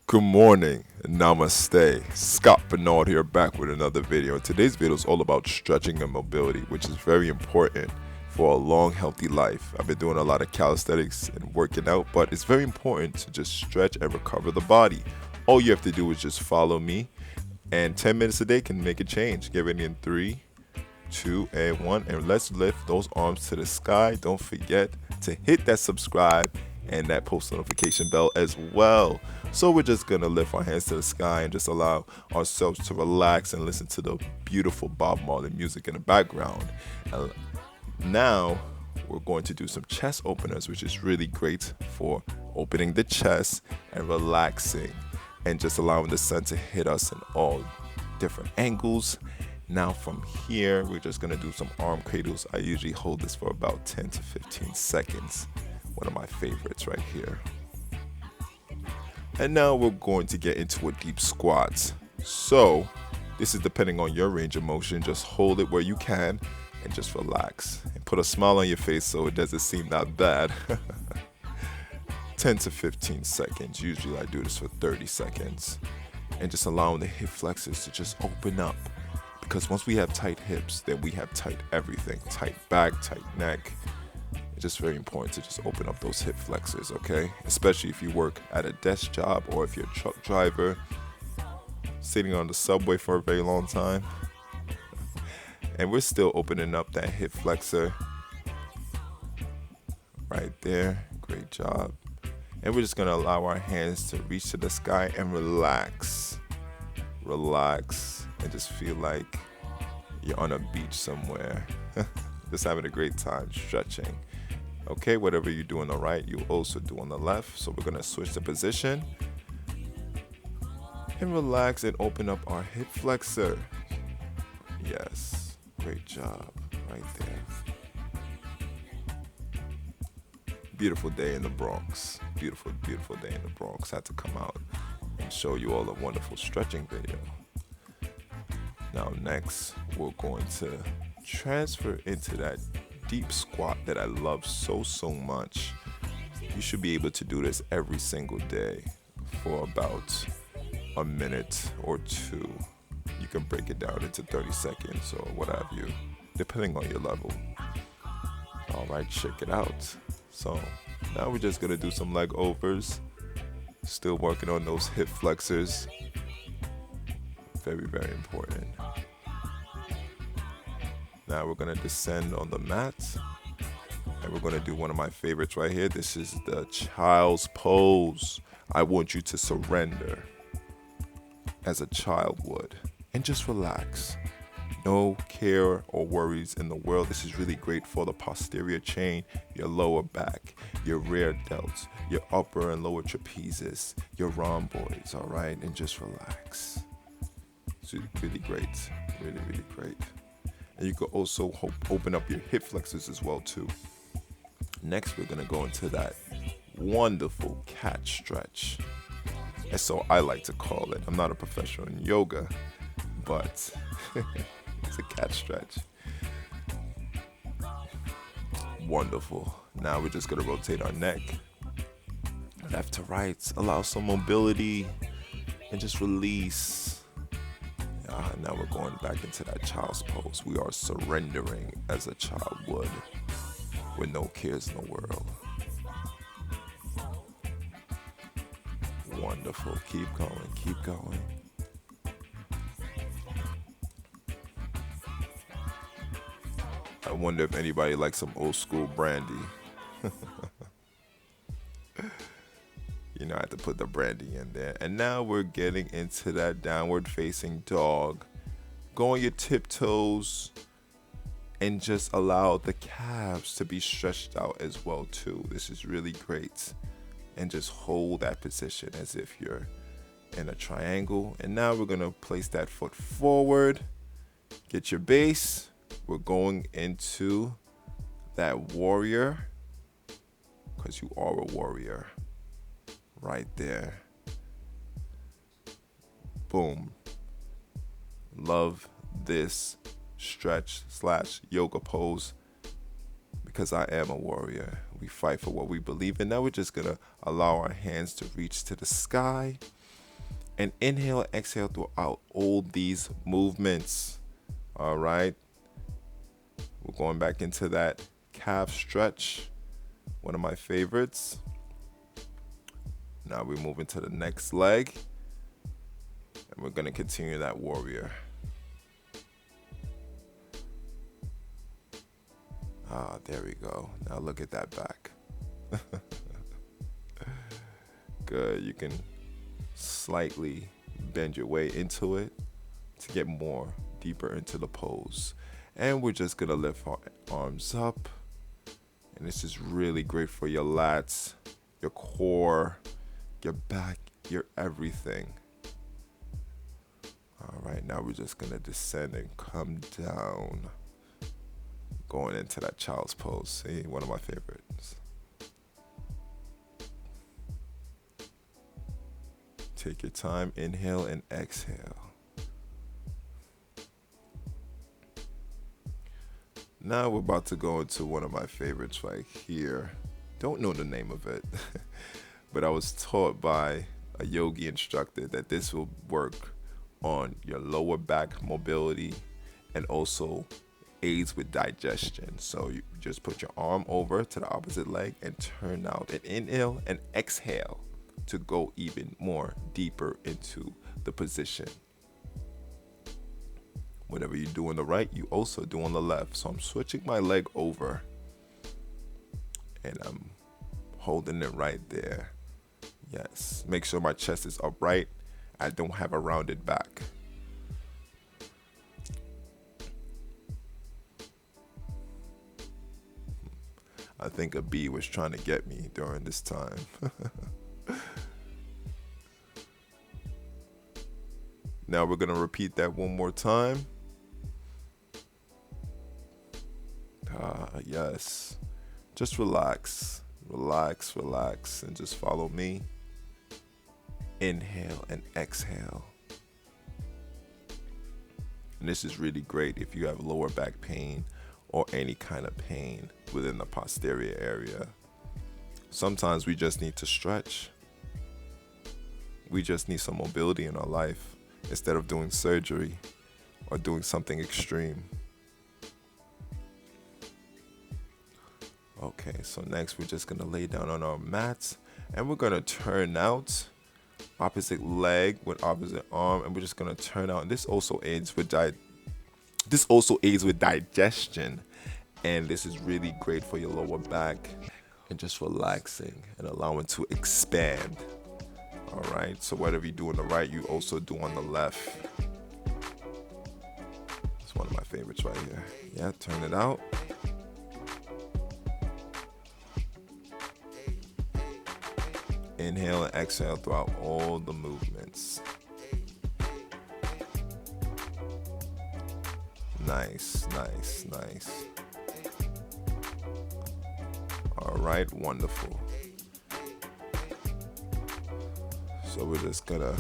Good morning, namaste. ScottBERNARD here, back with another video. Today's video is all about stretching and mobility, which is very important for a long, healthy life. I've been doing a lot of calisthenics and working out, but it's very important to just stretch and recover the body. All you have to do is just follow me, and 10 minutes a day can make a change. Get ready in 3, 2, and 1, and let's lift those arms to the sky. Don't forget to hit that subscribe and that post notification bell as well. So we're just gonna lift our hands to the sky and just allow ourselves to relax and listen to the beautiful Bob Marley music in the background. And now we're going to do some chest openers, which is really great for opening the chest and relaxing and just allowing the sun to hit us in all different angles. Now from here, we're just gonna do some arm cradles. I usually hold this for about 10 to 15 seconds. One of my favorites right here. And now we're going to get into a deep squat. So this is depending on your range of motion. Just hold it where you can and just relax and put a smile on your face so it doesn't seem that bad. 10 to 15 seconds. Usually I do this for 30 seconds. And just allowing the hip flexors to just open up. Because once we have tight hips, then we have tight everything. Tight back, tight neck. It's just very important to just open up those hip flexors, okay? Especially if you work at a desk job or if you're a truck driver, sitting on the subway for a very long time. And we're still opening up that hip flexor right there. Great job. And we're just gonna allow our hands to reach to the sky and relax. Relax and just feel like you're on a beach somewhere. Just having a great time stretching. Okay, whatever you do on the right, you also do on the left. So we're gonna switch the position and relax and open up our hip flexor. Yes, great job right there. Beautiful day in the Bronx. Beautiful, beautiful day in the Bronx. Had to come out and show you all a wonderful stretching video. Now next, we're going to transfer into that deep squat that I love so much. You should be able to do this every single day for about a minute or two. You can break it down into 30 seconds or what have you, depending on your level. All right, check it out. So now we're just gonna do some leg overs. Still working on those hip flexors. Very, very important. Now we're gonna descend on the mat and we're gonna do one of my favorites right here. This is the child's pose. I want you to surrender as a child would and just relax. No care or worries in the world. This is really great for the posterior chain, your lower back, your rear delts, your upper and lower trapezes, your rhomboids, all right? And just relax. It's really great, really, really great. And you can also open up your hip flexors as well too. Next, we're gonna go into that wonderful cat stretch. And so I like to call it. I'm not a professional in yoga, but it's a cat stretch. Wonderful. Now we're just gonna rotate our neck left to right, allow some mobility, and just release. Now we're going back into that child's pose. We are surrendering as a child would, with no cares in the world. Wonderful. Keep going, keep going. I wonder if anybody likes some old school brandy. You know, I had to put the brandy in there. And now we're getting into that downward facing dog. Go on your tiptoes and just allow the calves to be stretched out as well too. This is really great. And just hold that position as if you're in a triangle. And now we're gonna place that foot forward. Get your base. We're going into that warrior, because you are a warrior. Right there. Boom. Love this stretch / yoga pose because I am a warrior. We fight for what we believe in. Now we're just gonna allow our hands to reach to the sky And inhale and exhale throughout all these movements. All right. We're going back into that calf stretch, one of my favorites. Now we move into the next leg, and we're going to continue that warrior. There we go. Now look at that back. Good. You can slightly bend your way into it to get more deeper into the pose. And we're just going to lift our arms up. And this is really great for your lats, your core, your back, your everything. All right, now we're just going to descend and come down. Going into that child's pose. See, one of my favorites. Take your time, inhale and exhale. Now we're about to go into one of my favorites right here. Don't know the name of it, but I was taught by a yogi instructor that this will work on your lower back mobility and also aids with digestion. So you just put your arm over to the opposite leg and turn out and inhale and exhale to go even more deeper into the position. Whatever you do on the right, you also do on the left. So I'm switching my leg over and I'm holding it right there. Yes, make sure my chest is upright. I don't have a rounded back. I think a bee was trying to get me during this time. Now we're going to repeat that one more time. Yes. Just relax, relax, relax, and just follow me. Inhale and exhale. And this is really great if you have lower back pain or any kind of pain within the posterior area. Sometimes we just need to stretch. We just need some mobility in our life instead of doing surgery or doing something extreme. Okay, so next we're just gonna lay down on our mats and we're gonna turn out opposite leg with opposite arm, and we're just gonna turn out. And this also aids with digestion, and this is really great for your lower back and just relaxing and allowing to expand. All right, so whatever you do on the right, you also do on the left. It's one of my favorites right here. Yeah, turn it out. Inhale and exhale throughout all the movements. Nice, nice, nice. All right, wonderful. So we're just gonna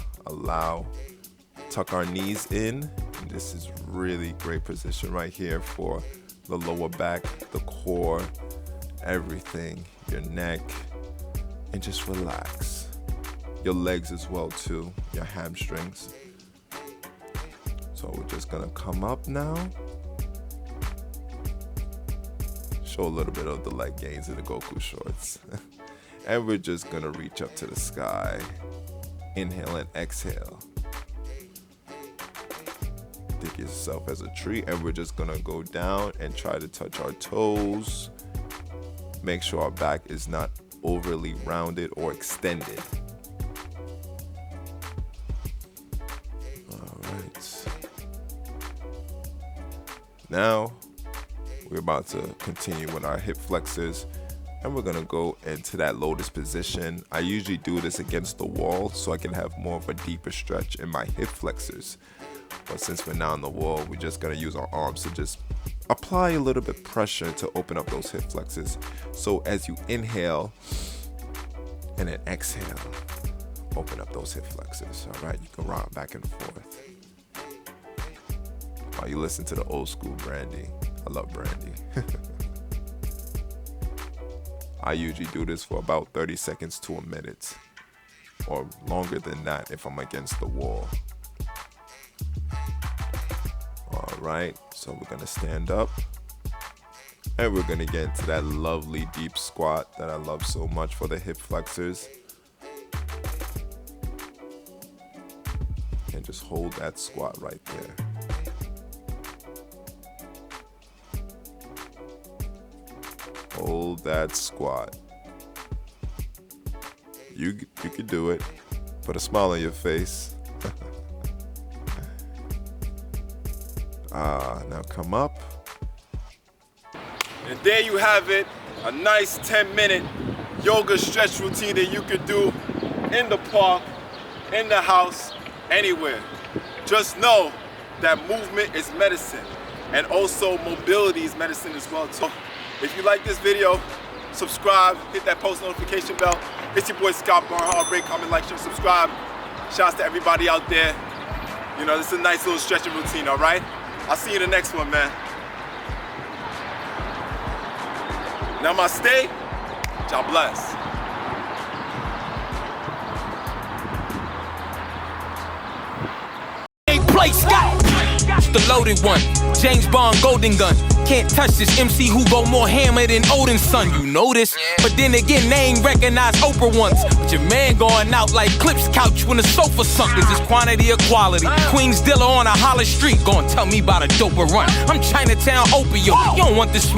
tuck our knees in. And this is really great position right here for the lower back, the core, everything, your neck. And just relax. Your legs as well too, your hamstrings. So we're just gonna come up now. Show a little bit of the leg gains in the GOKU shorts. And we're just gonna reach up to the sky. Inhale and exhale. Think yourself as a tree, and we're just gonna go down and try to touch our toes. Make sure our back is not overly rounded or extended. All right. Now we're about to continue with our hip flexors, and we're gonna go into that lotus position. I usually do this against the wall so I can have more of a deeper stretch in my hip flexors. But since we're now on the wall, we're just gonna use our arms to just apply a little bit pressure to open up those hip flexors. So as you inhale and then exhale, open up those hip flexors. All right, you can rock back and forth while you listen to the old school Brandy. I love Brandy. I usually do this for about 30 seconds to a minute. or longer than that if I'm against the wall. All right, so we're gonna stand up and we're gonna get into that lovely deep squat that I love so much for the hip flexors. And just hold that squat right there. Hold that squat. You can do it. Put a smile on your face. Now come up. And there you have it, a nice 10-minute yoga stretch routine that you could do in the park, in the house, anywhere. Just know that movement is medicine, and also mobility is medicine as well too. If you like this video, subscribe, hit that post notification bell. It's your boy ScottBERNARD. Rate, comment, like, share, subscribe. Shouts to everybody out there. You know, this is a nice little stretching routine, all right? I'll see you in the next one, man. Namaste. God bless. Play Scott, the loaded one, James Bond golden gun. Can't touch this MC who go more hammer than Odin's son. You know this, but then again they ain't recognized Oprah once. But your man going out like Clip's couch when the sofa sunk. Is this quantity or quality? Queens dealer on a Hollis street, gon' tell me about a doper run. I'm Chinatown opium. You don't want this.